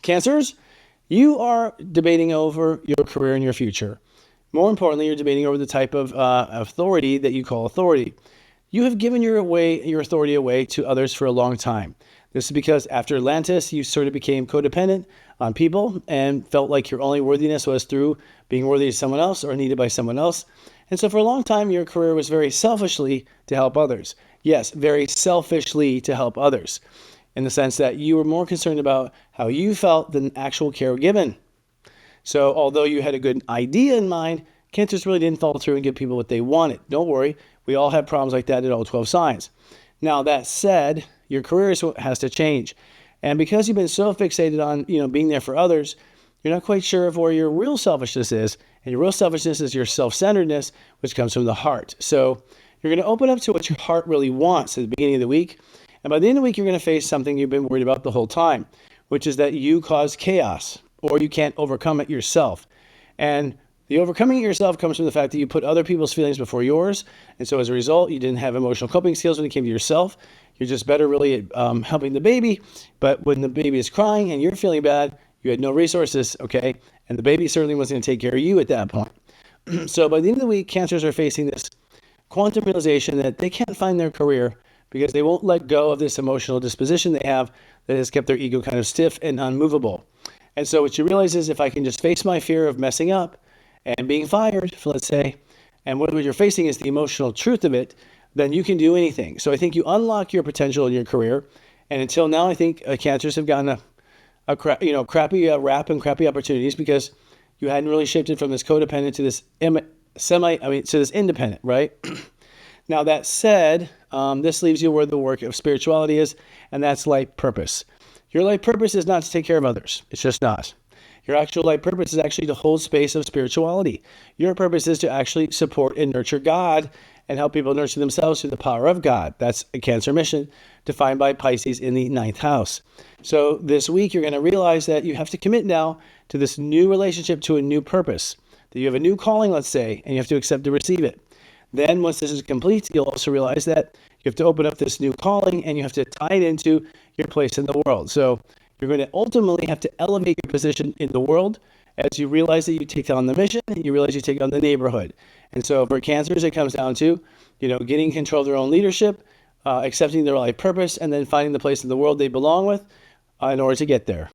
Cancers, you are debating over your career and your future. More importantly, you're debating over the type of authority that you call authority. You have given your authority away to others for a long time. This is because after Atlantis, you sort of became codependent on people and felt like your only worthiness was through being worthy of someone else or needed by someone else. And so for a long time, your career was very selfishly to help others. Yes, very selfishly to help others, in the sense that you were more concerned about how you felt than actual care given. So although you had a good idea in mind, cancers really didn't follow through and give people what they wanted. Don't worry, we all have problems like that at all 12 signs. Now that said, your career has to change. And because you've been so fixated on, being there for others, you're not quite sure of where your real selfishness is. And your real selfishness is your self-centeredness, which comes from the heart. So you're going to open up to what your heart really wants at the beginning of the week. And by the end of the week, you're going to face something you've been worried about the whole time, which is that you cause chaos or you can't overcome it yourself. And the overcoming it yourself comes from the fact that you put other people's feelings before yours. And so as a result, you didn't have emotional coping skills when it came to yourself. You're just better really at helping the baby. But when the baby is crying and you're feeling bad, you had no resources, okay? And the baby certainly wasn't going to take care of you at that point. So by the end of the week, cancers are facing this quantum realization that they can't find their career because they won't let go of this emotional disposition they have that has kept their ego kind of stiff and unmovable. And so what you realize is if I can just face my fear of messing up and being fired, let's say, and what you're facing is the emotional truth of it, then you can do anything. So I think you unlock your potential in your career. And until now, I think cancers have gotten crappy rap and crappy opportunities because you hadn't really shifted from this codependent to this to this independent, right? Now that said, this leaves you where the work of spirituality is, and that's life purpose. Your life purpose is not to take care of others. It's just not. Your actual life purpose is actually to hold space of spirituality. Your purpose is to actually support and nurture God and help people nurture themselves through the power of God. That's a Cancer mission defined by Pisces in the 9th house. So this week, you're going to realize that you have to commit now to this new relationship, to a new purpose, that you have a new calling, let's say, and you have to accept to receive it. Then once this is complete, you'll also realize that you have to open up this new calling and you have to tie it into your place in the world. So you're going to ultimately have to elevate your position in the world as you realize that you take on the mission and you realize you take on the neighborhood. And so for cancers, it comes down to, getting control of their own leadership, accepting their life purpose, and then finding the place in the world they belong with in order to get there.